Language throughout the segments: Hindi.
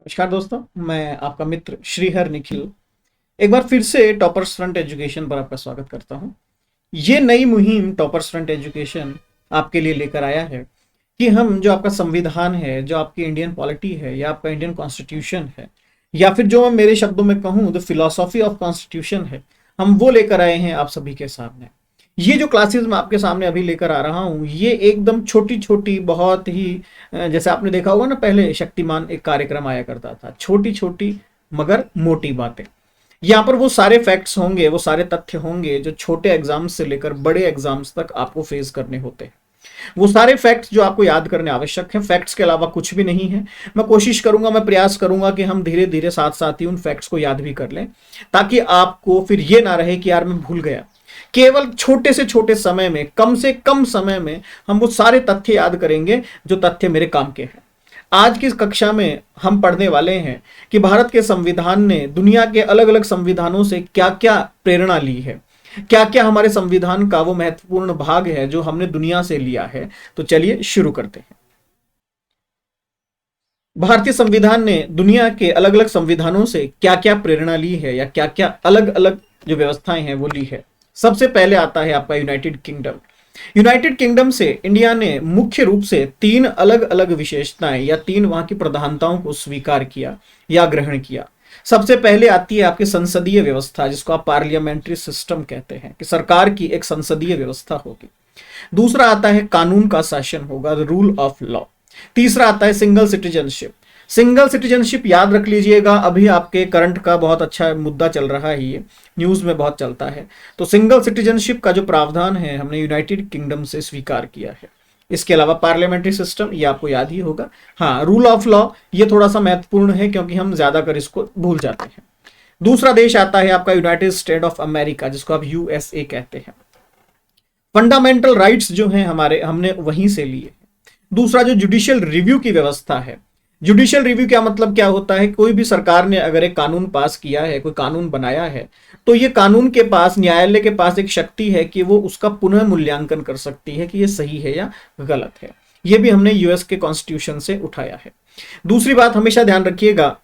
नमस्कार दोस्तों, मैं आपका मित्र श्रीहर निखिल एक बार फिर से टॉपर्स फ्रंट एजुकेशन पर आपका स्वागत करता हूं। ये नई मुहिम टॉपर्स फ्रंट एजुकेशन आपके लिए लेकर आया है कि हम जो आपका संविधान है, जो आपकी इंडियन पॉलिटी है या आपका इंडियन कॉन्स्टिट्यूशन है, या फिर जो मैं मेरे शब्दों में कहूँ द फिलॉसफी ऑफ कॉन्स्टिट्यूशन है, हम वो लेकर आए हैं आप सभी के सामने। ये जो क्लासेस मैं आपके सामने अभी लेकर आ रहा हूँ, ये एकदम छोटी छोटी, बहुत ही जैसे आपने देखा होगा ना, पहले शक्तिमान एक कार्यक्रम आया करता था, छोटी छोटी मगर मोटी बातें। यहाँ पर वो सारे फैक्ट्स होंगे, वो सारे तथ्य होंगे जो छोटे एग्जाम्स से लेकर बड़े एग्जाम्स तक आपको फेस करने होते हैं। वो सारे फैक्ट्स जो आपको याद करने आवश्यक है, फैक्ट्स के अलावा कुछ भी नहीं है। मैं कोशिश करूंगा, मैं प्रयास करूंगा कि हम धीरे धीरे साथ साथ ही उन फैक्ट्स को याद भी कर लें, ताकि आपको फिर ये ना रहे कि यार मैं भूल गया। केवल छोटे से छोटे समय में, कम से कम समय में हम वो सारे तथ्य याद करेंगे जो तथ्य मेरे काम के हैं। आज की इस कक्षा में हम पढ़ने वाले हैं कि भारत के संविधान ने दुनिया के अलग अलग संविधानों से क्या क्या प्रेरणा ली है, क्या क्या हमारे संविधान का वो महत्वपूर्ण भाग है जो हमने दुनिया से लिया है। तो चलिए शुरू करते हैं। भारतीय संविधान ने दुनिया के अलग अलग संविधानों से क्या क्या प्रेरणा ली है या क्या क्या अलग अलग जो व्यवस्थाएं हैं वो ली है। सबसे पहले आता है आपका यूनाइटेड किंगडम। यूनाइटेड किंगडम से इंडिया ने मुख्य रूप से तीन अलग अलग विशेषताएं या तीन वहां की प्रधानताओं को स्वीकार किया या ग्रहण किया। सबसे पहले आती है आपकी संसदीय व्यवस्था, जिसको आप पार्लियामेंट्री सिस्टम कहते हैं, कि सरकार की एक संसदीय व्यवस्था होगी। दूसरा आता है कानून का शासन होगा, रूल ऑफ लॉ। तीसरा आता है सिंगल सिटीजनशिप। सिंगल सिटीजनशिप याद रख लीजिएगा, अभी आपके करंट का बहुत अच्छा मुद्दा चल रहा है, ये न्यूज में बहुत चलता है। तो सिंगल सिटीजनशिप का जो प्रावधान है हमने यूनाइटेड किंगडम से स्वीकार किया है। इसके अलावा पार्लियामेंट्री सिस्टम, ये आपको याद ही होगा। हाँ, रूल ऑफ लॉ ये थोड़ा सा महत्वपूर्ण है क्योंकि हम ज्यादातर इसको भूल जाते हैं। दूसरा देश आता है आपका यूनाइटेड स्टेट ऑफ अमेरिका, जिसको आप यूएसए कहते हैं। फंडामेंटल राइट्स जो हैं हमारे, हमने वहीं से लिए। दूसरा जो जुडिशियल रिव्यू की व्यवस्था है, जुडिशियल रिव्यू क्या मतलब क्या होता है, कोई भी सरकार ने अगर एक कानून पास किया है, कोई कानून बनाया है, तो ये कानून के पास, न्यायालय के पास एक शक्ति है कि वो उसका पुनः मूल्यांकन कर सकती है कि ये सही है या गलत है। ये भी हमने यूएस के कॉन्स्टिट्यूशन से उठाया है। दूसरी बात हमेशा ध्यान रखिएगा,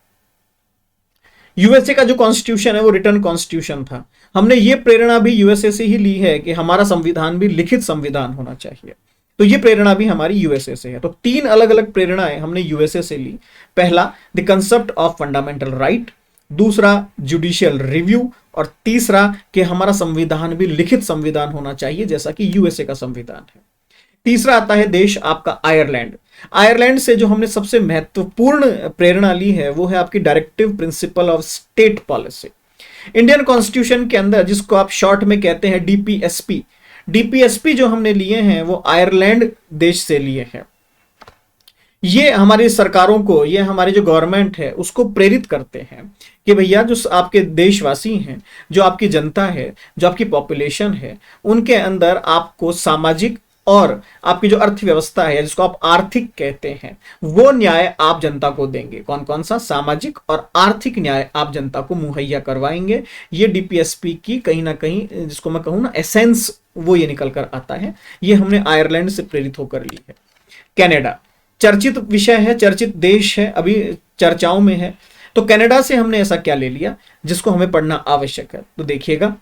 यूएसए का जो कॉन्स्टिट्यूशन है वो रिटर्न कॉन्स्टिट्यूशन था। हमने ये प्रेरणा भी यूएसए से ही ली है कि हमारा संविधान भी लिखित संविधान होना चाहिए। तो ये प्रेरणा भी हमारी यूएसए से है। तो तीन अलग अलग प्रेरणाएं हमने यूएसए से ली। पहला the concept of fundamental right, दूसरा जुडिशियल रिव्यू, और तीसरा कि हमारा संविधान भी लिखित संविधान होना चाहिए जैसा कि यूएसए का संविधान है। तीसरा आता है देश आपका आयरलैंड। आयरलैंड से जो हमने सबसे महत्वपूर्ण प्रेरणा ली है वो है आपकी directive principle of state policy. Indian constitution के अंदर, जिसको आप शॉर्ट में कहते हैं डीपीएसपी, डीपीएसपी जो हमने लिए हैं वो आयरलैंड देश से लिए हैं। ये हमारी सरकारों को, ये हमारी जो गवर्नमेंट है उसको प्रेरित करते हैं कि भैया जो आपके देशवासी हैं, जो आपकी जनता है, जो आपकी पॉपुलेशन है, उनके अंदर आपको सामाजिक और आपकी जो अर्थव्यवस्था है, जिसको आप आर्थिक कहते हैं, वो न्याय आप जनता को देंगे। कौन कौन सा? सामाजिक और आर्थिक न्याय आप जनता को मुहैया करवाएंगे। ये डीपीएसपी की कहीं ना कहीं, जिसको मैं कहूँ ना, एसेंस, वो ये निकल कर आता है। ये हमने आयरलैंड से प्रेरित होकर ली है। कनाडा चर्चित विषय है, चर्चित देश है, अभी चर्चाओं में है। तो कनाडा से हमने ऐसा क्या ले लिया जिसको हमें पढ़ना आवश्यक है? तो देखिएगा,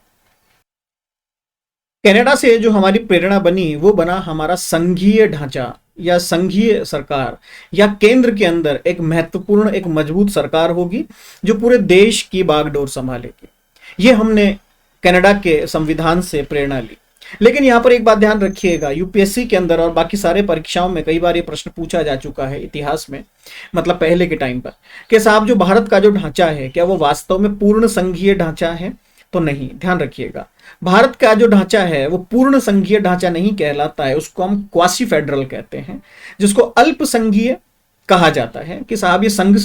कनाडा से जो हमारी प्रेरणा बनी वो बना हमारा संघीय ढांचा या संघीय सरकार, या केंद्र के अंदर एक महत्वपूर्ण, एक मजबूत सरकार होगी जो पूरे देश की बागडोर संभालेगी। ये हमने कनाडा के संविधान से प्रेरणा ली। लेकिन यहां पर एक बात ध्यान रखिएगा, यूपीएससी के अंदर और बाकी सारे परीक्षाओं में कई बार ये प्रश्न पूछा जा चुका है इतिहास में, मतलब पहले के टाइम पर, कि साहब जो भारत का जो ढांचा है क्या वो वास्तव में पूर्ण संघीय ढांचा है? तो नहीं, ध्यान रखिएगा, भारत का जो ढांचा है वो पूर्ण संघीय ढांचा नहीं कहलाता है। उसको हम क्वासी फेडरल कहते हैं, जिसको अल्प संघीय कहा जाता है। कि साहब ये संघ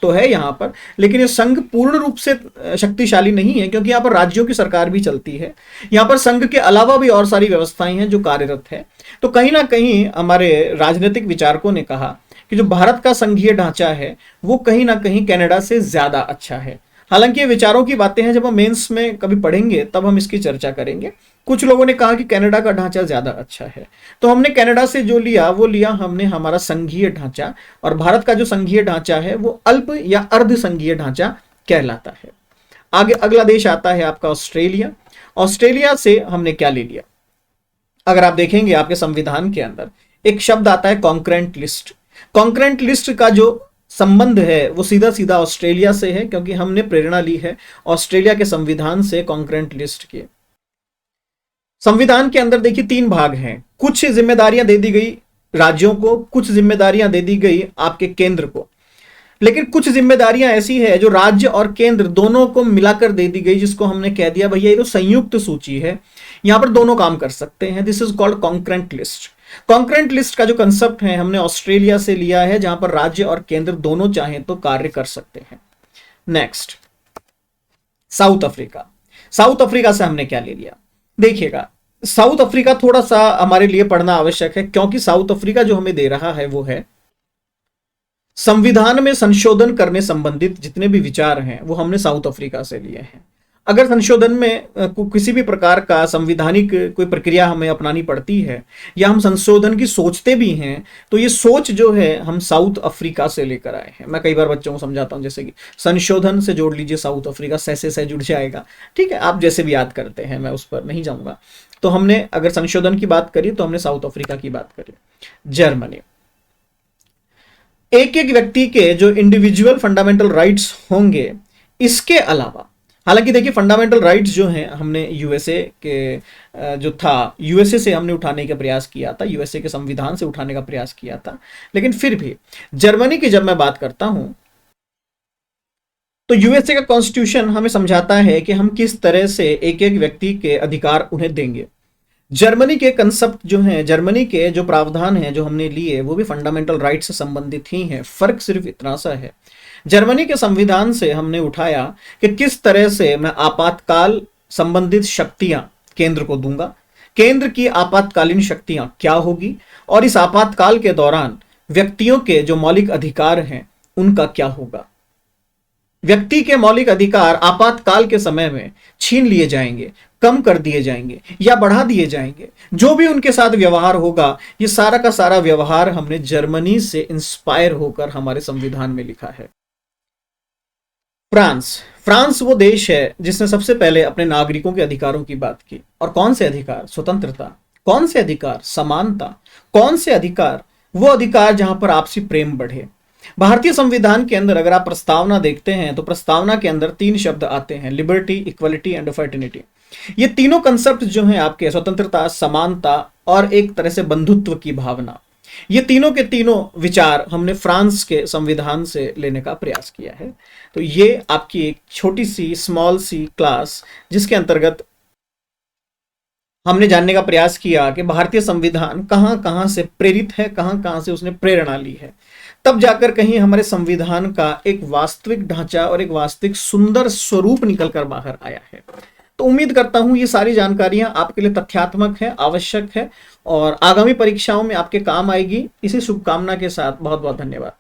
तो है यहाँ पर, लेकिन ये संघ पूर्ण रूप से शक्तिशाली नहीं है, क्योंकि यहाँ पर राज्यों की सरकार भी चलती है। यहाँ पर संघ के अलावा भी और सारी व्यवस्थाएं हैं जो कार्यरत है। तो कहीं ना कहीं हमारे राजनीतिक विचारकों ने कहा कि जो भारत का संघीय ढांचा है वो कहीं ना कहीं कनाडा से ज्यादा अच्छा है। हालांकि ये विचारों की बातें हैं, जब हम मेंस में कभी पढ़ेंगे तब हम इसकी चर्चा करेंगे। कुछ लोगों ने कहा कि कनाडा का ढांचा ज्यादा अच्छा है, तो हमने कनाडा से जो लिया वो लिया हमने हमारा संघीय ढांचा, और भारत का जो संघीय ढांचा है वो अल्प या अर्ध संघीय ढांचा कहलाता है। आगे अगला देश आता है आपका ऑस्ट्रेलिया। ऑस्ट्रेलिया से हमने क्या ले लिया, अगर आप देखेंगे आपके संविधान के अंदर एक शब्द आता है कॉन्करेंट लिस्ट। कॉन्करेंट लिस्ट का जो संबंध है वो सीधा सीधा ऑस्ट्रेलिया से है, क्योंकि हमने प्रेरणा ली है ऑस्ट्रेलिया के संविधान से कॉन्करेंट लिस्ट की। संविधान के अंदर देखिए 3 भाग हैं, कुछ जिम्मेदारियां दे दी गई राज्यों को, कुछ जिम्मेदारियां दे दी गई आपके केंद्र को, लेकिन कुछ जिम्मेदारियां ऐसी है जो राज्य और केंद्र दोनों को मिलाकर दे दी गई, जिसको हमने कह दिया भैया ये तो संयुक्त सूची है, यहां पर दोनों काम कर सकते हैं। This is called concurrent list. Concurrent list का जो कंसेप्ट है हमने ऑस्ट्रेलिया से लिया है, जहां पर राज्य और केंद्र दोनों चाहें तो कार्य कर सकते हैं। Next, south Africa. South Africa से हमने क्या ले लिया, देखिएगा साउथ अफ्रीका थोड़ा सा हमारे लिए पढ़ना आवश्यक है, क्योंकि साउथ अफ्रीका जो हमें दे रहा है वो है संविधान में संशोधन करने संबंधित जितने भी विचार हैं वो हमने साउथ अफ्रीका से लिए हैं। अगर संशोधन में किसी भी प्रकार का संविधानिक कोई प्रक्रिया हमें अपनानी पड़ती है या हम संशोधन की सोचते भी हैं, तो ये सोच जो है हम साउथ अफ्रीका से लेकर आए हैं। मैं कई बार बच्चों को समझाता हूं, जैसे कि संशोधन से जोड़ लीजिए साउथ अफ्रीका, से जुड़ जाएगा, ठीक है, आप जैसे भी याद करते हैं, मैं उस पर नहीं जाऊंगा। तो हमने अगर संशोधन की बात करी तो हमने साउथ अफ्रीका की बात करी। जर्मनी, एक एक व्यक्ति के जो इंडिविजुअल फंडामेंटल राइट्स होंगे, इसके अलावा हालांकि देखिए फंडामेंटल राइट्स जो हैं हमने यूएसए के जो था यूएसए से हमने उठाने का प्रयास किया था, यूएसए के संविधान से उठाने का प्रयास किया था, लेकिन फिर भी जर्मनी की जब मैं बात करता हूं तो यूएसए का कॉन्स्टिट्यूशन हमें समझाता है कि हम किस तरह से एक एक व्यक्ति के अधिकार उन्हें देंगे। जर्मनी के कंसेप्ट जो हैं, जर्मनी के जो प्रावधान हैं जो हमने लिए वो भी फंडामेंटल राइट्स से संबंधित ही हैं। फर्क सिर्फ इतना सा है, जर्मनी के संविधान से हमने उठाया कि किस तरह से मैं आपातकाल संबंधित शक्तियां केंद्र को दूंगा, केंद्र की आपातकालीन शक्तियां क्या होगी, और इस आपातकाल के दौरान व्यक्तियों के जो मौलिक अधिकार हैं उनका क्या होगा। व्यक्ति के मौलिक अधिकार आपातकाल के समय में छीन लिए जाएंगे, कम कर दिए जाएंगे या बढ़ा दिए जाएंगे, जो भी उनके साथ व्यवहार होगा, ये सारा का सारा व्यवहार हमने जर्मनी से इंस्पायर होकर हमारे संविधान में लिखा है। फ्रांस, फ्रांस वो देश है जिसने सबसे पहले अपने नागरिकों के अधिकारों की बात की। और कौन से अधिकार? स्वतंत्रता। कौन से अधिकार? समानता। कौन से अधिकार? वो अधिकार जहां पर आपसी प्रेम बढ़े। भारतीय संविधान के अंदर अगर आप प्रस्तावना देखते हैं तो प्रस्तावना के अंदर 3 शब्द आते हैं, लिबर्टी, इक्वलिटी एंड फर्टिनिटी। ये तीनों कंसेप्ट जो हैं आपके, स्वतंत्रता, समानता और एक तरह से बंधुत्व की भावना, ये तीनों के तीनों विचार हमने फ्रांस के संविधान से लेने का प्रयास किया है। तो ये आपकी एक छोटी सी स्मॉल सी क्लास, जिसके अंतर्गत हमने जानने का प्रयास किया कि भारतीय संविधान कहां कहां से प्रेरित है, कहां कहां से उसने प्रेरणा ली है, तब जाकर कहीं हमारे संविधान का एक वास्तविक ढांचा और एक वास्तविक सुंदर स्वरूप निकल कर बाहर आया है। तो उम्मीद करता हूं ये सारी जानकारियां आपके लिए तथ्यात्मक है, आवश्यक है और आगामी परीक्षाओं में आपके काम आएगी। इसी शुभकामना के साथ बहुत बहुत धन्यवाद।